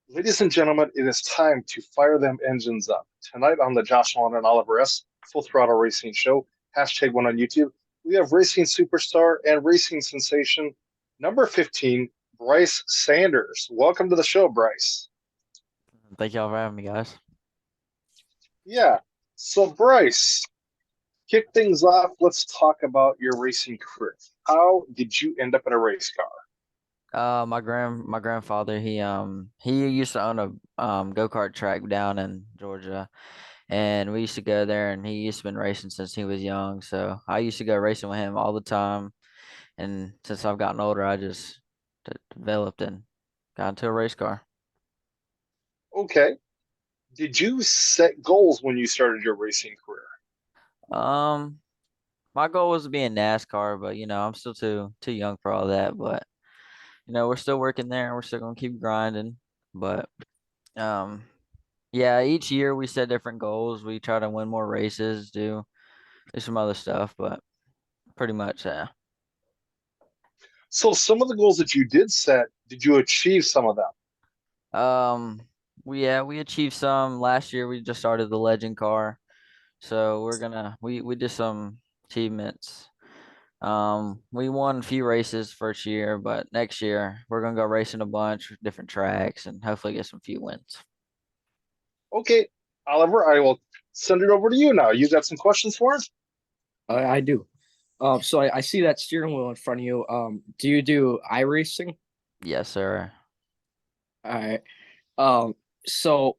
Ladies and gentlemen, it is time to fire them engines up. Tonight on the Josh Allen and Oliver S. Full Throttle Racing Show, hashtag one on YouTube, we have racing superstar and racing sensation number 15, Bryce Sanders. Welcome to the show, Bryce. Thank y'all for having me, guys. Yeah, so Bryce, kick things off. Let's talk about your racing career. How did you end up in a race car? My grandfather, he used to own a go-kart track down in Georgia, and we used to go there, and he used to been racing since he was young. So I used to go racing with him all the time, and since I've gotten older, I just developed and got into a race car. Okay. Did you set goals when you started your racing career? Um, my goal was to be in NASCAR, but I'm still too young for all that. But we're still working there, and we're still gonna keep grinding. But um. Yeah, each year we set different goals. We try to win more races, do some other stuff, but pretty much, So, some of the goals that you did set, did you achieve some of them? um, we achieved some last year. We just started the Legend car, so we did some achievements. We won a few races first year, but next year we're gonna go racing a bunch, different tracks, and hopefully get some few wins. Okay, Oliver, I will send it over to you now. You got some questions for us? I do. So I see that steering wheel in front of you. Do you do iRacing? Yes, sir. All right. Um, so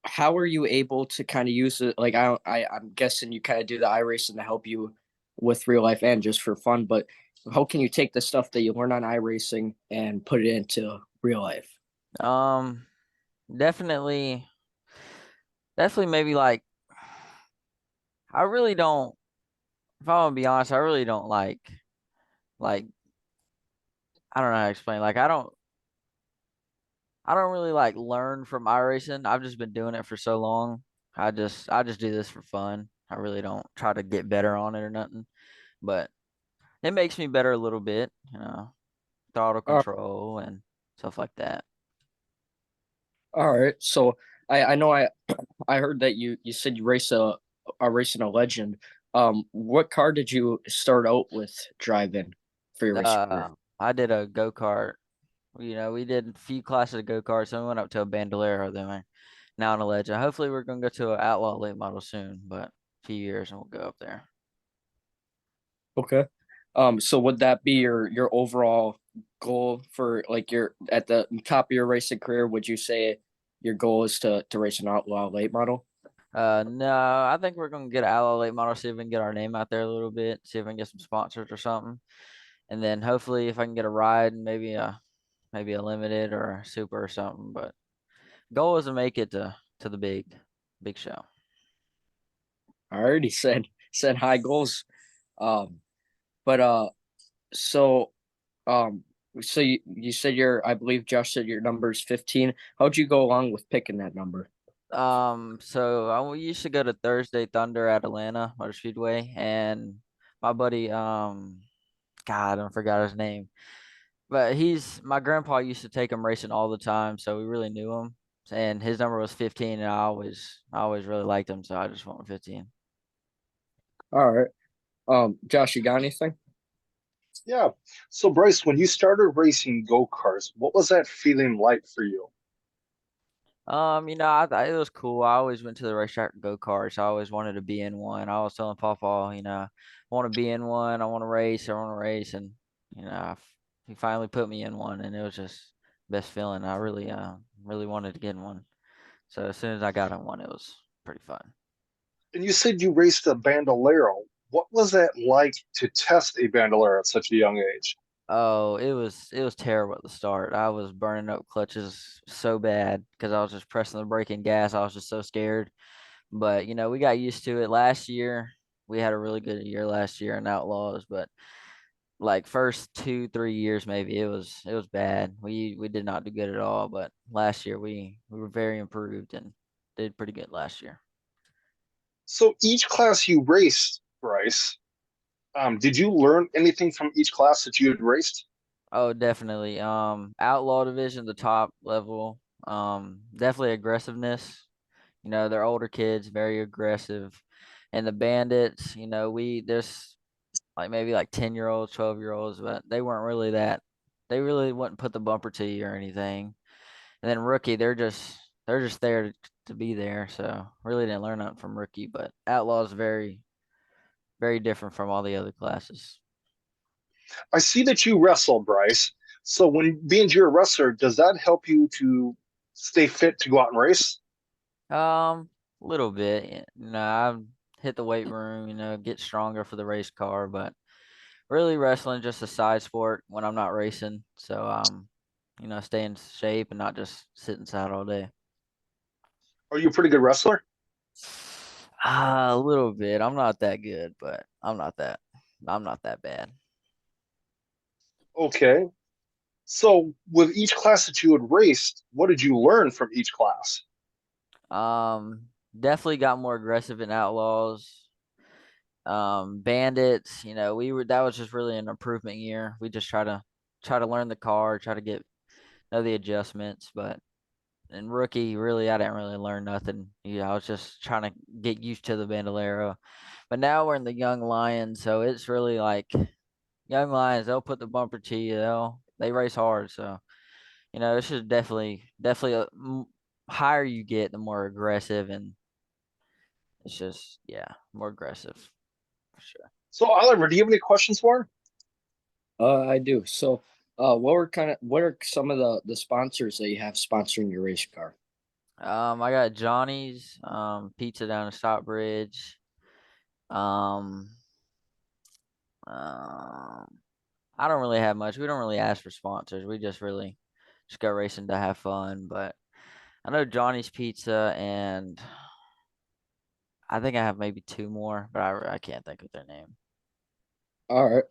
how are you able to kind of use it? Like I'm guessing you kind of do the iRacing to help you with real life and just for fun, but how can you take the stuff that you learn on iRacing and put it into real life? Um, definitely, definitely, maybe like I really don't. If I'm gonna be honest, I really don't like I don't know how to explain. Like I don't really like learn from iRacing. I've just been doing it for so long. I just do this for fun. I really don't try to get better on it or nothing. But it makes me better a little bit, throttle Uh, control and stuff like that. all right. So I know I heard that you said you race a racing a legend. What car did you start out with driving for your racing career? I did a go-kart. We did a few classes of go-karts, then we went up to a bandolero, then we're now in a legend. Hopefully we're gonna go to an outlaw late model soon, but a few years and we'll go up there. Okay. So would that be your overall goal for like your at the top of your racing career? Would you say your goal is to race an outlaw late model? No, I think we're gonna get an outlaw late model, see if we can get our name out there a little bit, see if we can get some sponsors or something. And then hopefully if I can get a ride, maybe a limited or a super or something. But goal is to make it to the big show. I already said high goals. Um, but so um, so you said I believe Josh said your number is 15. How'd you go along with picking that number? So we used to go to Thursday Thunder at Atlanta Motor Speedway, and my buddy, God, I forgot his name, but my grandpa used to take him racing all the time, so we really knew him. And his number was 15, and I always really liked him, so I just went with 15. All right. Josh, you got anything? Yeah. So, Bryce, when you started racing go-karts, what was that feeling like for you? I thought it was cool. I always went to the racetrack to go karts. I always wanted to be in one. I was telling Papa, I want to be in one. I want to race. I want to race, and he finally put me in one, and it was just best feeling. I really wanted to get in one. So as soon as I got in one, it was pretty fun. And you said you raced a Bandolero. What was that like to test a Bandolero at such a young age? Oh, it was terrible at the start. I was burning up clutches so bad because I was just pressing the brake and gas. I was just so scared. But we got used to it last year. We had a really good year last year in Outlaws, but like first 2, 3 years maybe it was bad. We did not do good at all. But last year we were very improved and did pretty good last year. So, each class you raced, Bryce, did you learn anything from each class that you had raced? Oh, definitely. Outlaw division, the top level. Definitely aggressiveness. They're older kids, very aggressive. And the bandits, there's like maybe like 10-year-olds, 12-year-olds, but they weren't really that. They really wouldn't put the bumper to you or anything. And then rookie, they're just there to be there. So really didn't learn nothing from rookie, but outlaw is very, very different from all the other classes. I see that you wrestle, Bryce. So when being you're a wrestler, does that help you to stay fit to go out and race? A little bit. I hit the weight room, get stronger for the race car, but really wrestling just a side sport when I'm not racing. So stay in shape and not just sit inside all day. Are you a pretty good wrestler? A little bit. I'm not that good, but I'm not that bad. Okay. So with each class that you had raced, what did you learn from each class? Definitely got more aggressive in outlaws. Bandits, that was just really an improvement year. We just try to learn the car, try to know the adjustments, but in rookie, really, I didn't really learn nothing. I was just trying to get used to the Bandolero. But now we're in the Young Lions, so it's really like Young Lions. They'll put the bumper to you. They race hard, so it's just definitely higher you get, the more aggressive, and it's just yeah, more aggressive for sure. So Oliver, do you have any questions for him? I do. So, what are some of the sponsors that you have sponsoring your race car? I got Johnny's pizza down in Stockbridge. Um, um, I don't really have much. We don't really ask for sponsors. We just really just go racing to have fun. But I know Johnny's Pizza, and I think I have maybe two more, but I can't think of their name. All right.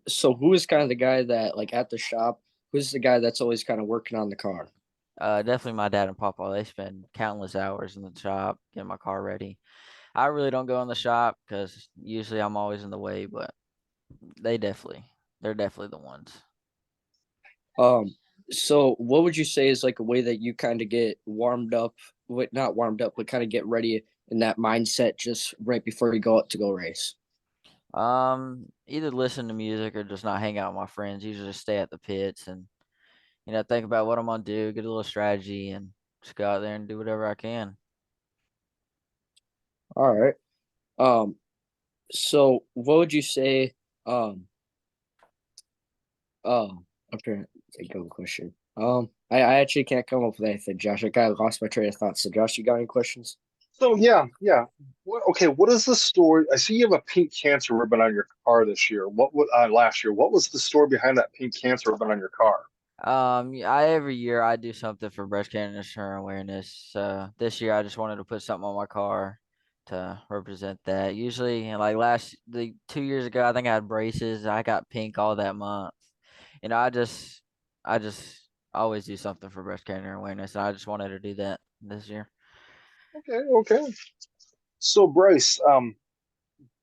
So who is kind of the guy that like at the shop? Who's the guy that's always kind of working on the car? Definitely my dad and Papa. They spend countless hours in the shop getting my car ready. I really don't go in the shop because usually I'm always in the way, but they they're definitely the ones. Um, so what would you say is like a way that you kind of get warmed up, what not warmed up, but kind of get ready in that mindset just right before you go out to go race? Either listen to music or just not hang out with my friends. Usually just stay at the pits and think about what I'm gonna do, get a little strategy, and just go out there and do whatever I can. All right. Um, so what would you say? Um, I'm trying to think of a question. I actually can't come up with anything, Josh. I kind of lost my train of thought. So, Josh, you got any questions? So yeah. Okay, what is the story? I see you have a pink cancer ribbon on your car this year. Last year? What was the story behind that pink cancer ribbon on your car? Yeah, every year I do something for breast cancer awareness. This year I just wanted to put something on my car to represent that. Usually, like the 2 years ago, I think I had braces. I got pink all that month. I just always do something for breast cancer awareness. And I just wanted to do that this year. Okay. So Bryce,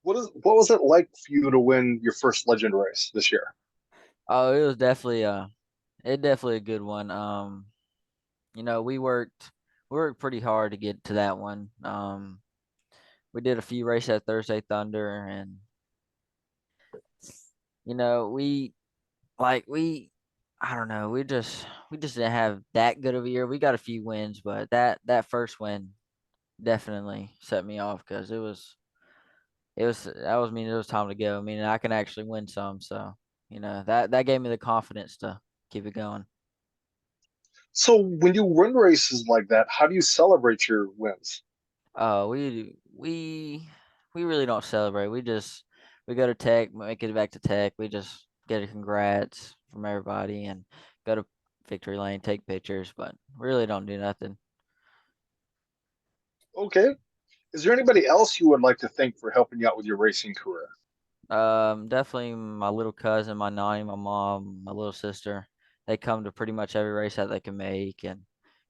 what was it like for you to win your first legend race this year? Oh, it definitely a good one. We worked pretty hard to get to that one. We did a few races at Thursday Thunder, and we like I don't know, we just didn't have that good of a year. We got a few wins, but that first win definitely set me off because it was time to go. I mean, I can actually win some, so that gave me the confidence to keep it going. So when you win races like that, how do you celebrate your wins? We really don't celebrate. We go to Tech, make it back to Tech. We just get a congrats from everybody and go to victory lane, take pictures, but really don't do nothing. Okay. Is there anybody else you would like to thank for helping you out with your racing career? Definitely my little cousin, my nanny, my mom, my little sister. They come to pretty much every race that they can make, and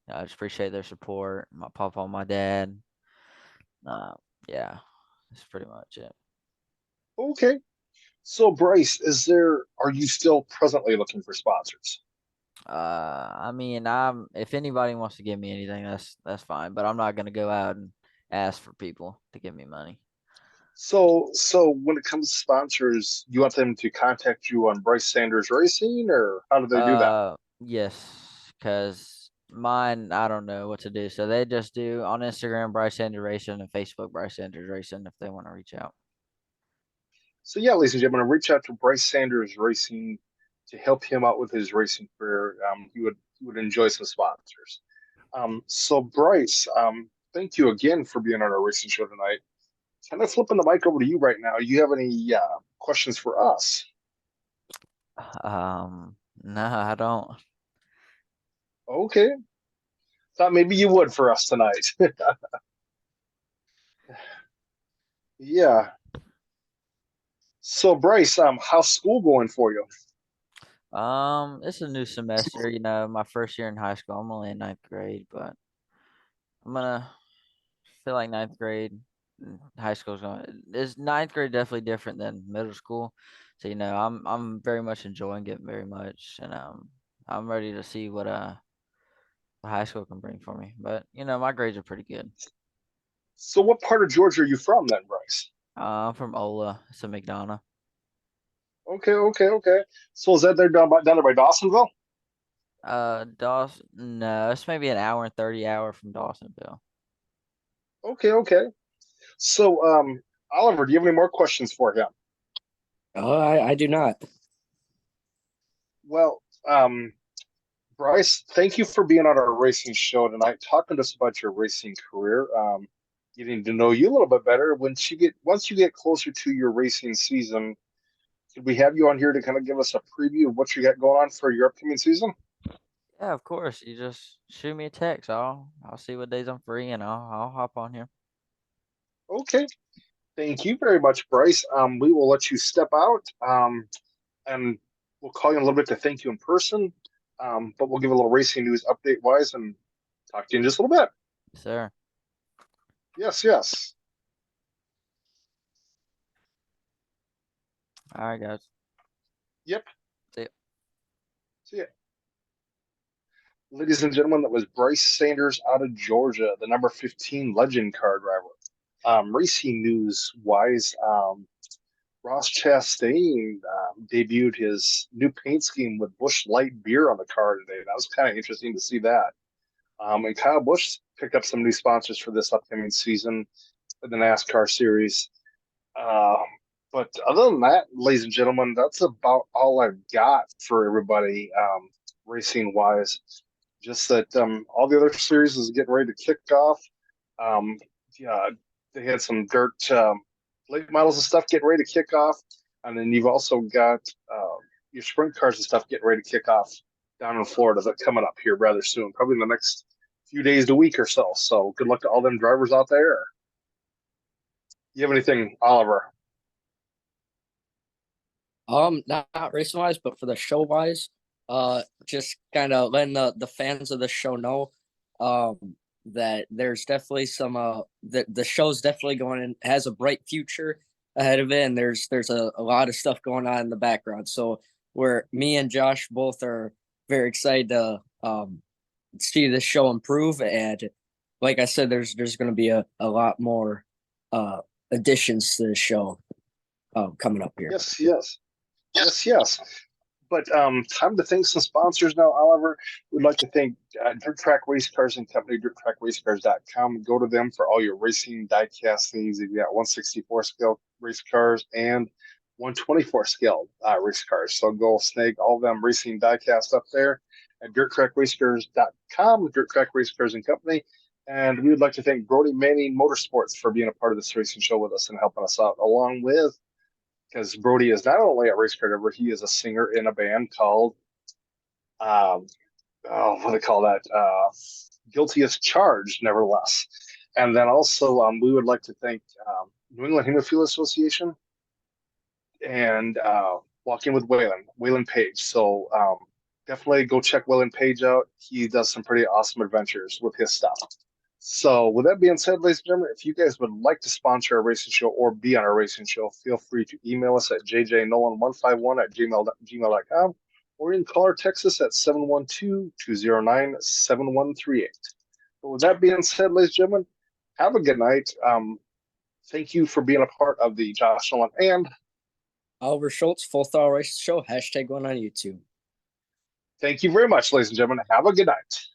I just appreciate their support. My papa, and my dad. Uh, yeah, that's pretty much it. Okay. So Bryce, are you still presently looking for sponsors? I mean, I'm if anybody wants to give me anything, that's fine. But I'm not gonna go out and ask for people to give me money. So when it comes to sponsors, you want them to contact you on Bryce Sanders Racing, or how do they do that? Yes, because mine, I don't know what to do. So they just do on Instagram, Bryce Sanders Racing, and Facebook, Bryce Sanders Racing, if they want to reach out. So yeah, ladies and gentlemen, reach out to Bryce Sanders Racing to help him out with his racing career. He would enjoy some sponsors. So Bryce, thank you again for being on our racing show tonight. Kind of flipping the mic over to you right now. You have any questions for us? No, I don't. Okay, thought maybe you would for us tonight. Yeah. So Bryce, how's school going for you? It's a new semester. You know, my first year in high school. I'm only in ninth grade, but I'm gonna feel like ninth grade, high school's going. Is ninth grade definitely different than middle school? So you know, I'm very much enjoying it very much, and I'm ready to see what high school can bring for me. But you know, my grades are pretty good. So what part of Georgia are you from then, Bryce? I'm from Ola. It's a McDonough. Okay, okay, okay. So is that there down there by Dawsonville? Dawson. No, it's maybe an hour and 30 hour from Dawsonville. Okay, okay. So Oliver, do you have any more questions for him? Oh, I do not. Well, Bryce, thank you for being on our racing show tonight, talking to us about your racing career, getting to know you a little bit better. Once you get closer to your racing season, could we have you on here to kind of give us a preview of what you got going on for your upcoming season? Yeah, of course. You just shoot me a text. I'll see what days I'm free, and I'll hop on here. Okay, thank you very much, Bryce. We will let you step out, and we'll call you in a little bit to thank you in person. But we'll give a little racing news update wise and talk to you in just a little bit. Sir. Yes, yes. All right, guys. Yep. See ya. See ya. Ladies and gentlemen, that was Bryce Sanders out of Georgia, the number 15 legend car driver. Racing news wise, Ross Chastain debuted his new paint scheme with Busch Light beer on the car today. That was kind of interesting to see that. And Kyle Busch picked up some new sponsors for this upcoming season in the NASCAR series. Uh, but other than that, ladies and gentlemen, that's about all I've got for everybody racing wise. Just that all the other series is getting ready to kick off. Um, yeah, they had some dirt late models and stuff getting ready to kick off, and then you've also got your sprint cars and stuff getting ready to kick off down in Florida. That coming up here rather soon, probably in the next few days to week or so. So good luck to all them drivers out there. You have anything, Oliver? Not racing wise, but for the show wise, just kind of letting the fans of the show know, that there's definitely some the show's definitely going and has a bright future ahead of it, and there's a lot of stuff going on in the background. So where me and Josh both are very excited to see this show improve, and like I said, there's going to be a lot more additions to the show coming up here. Yes, yes, yes, yes. But time to thank some sponsors now, Oliver. We'd like to thank Dirt Track Race Cars and Company, dirttrackracecars.com. Go to them for all your racing diecast things. You've got 164 scale race cars and 124 scale race cars. So go snag all them racing diecast up there at dirttrackracecars.com, Dirt Track Race Cars and Company. And we would like to thank Brody Manning Motorsports for being a part of this racing show with us and helping us out, along with because Brody is not only a race car driver, he is a singer in a band called, um, what do they call that? Guilty as Charged, nevertheless. And then also, we would like to thank New England Hemophilia Association and Walking with Waylon Page. So definitely go check Waylon Page out. He does some pretty awesome adventures with his stuff. So, with that being said, ladies and gentlemen, if you guys would like to sponsor our racing show or be on our racing show, feel free to email us at jjnolan151 at gmail.com or you can call or text us at 712-209-7138. But with that being said, ladies and gentlemen, have a good night. Thank you for being a part of the Josh Nolan and Oliver Shultz, Full Throttle Race Show, #1 on YouTube. thank you very much, ladies and gentlemen. Have a good night.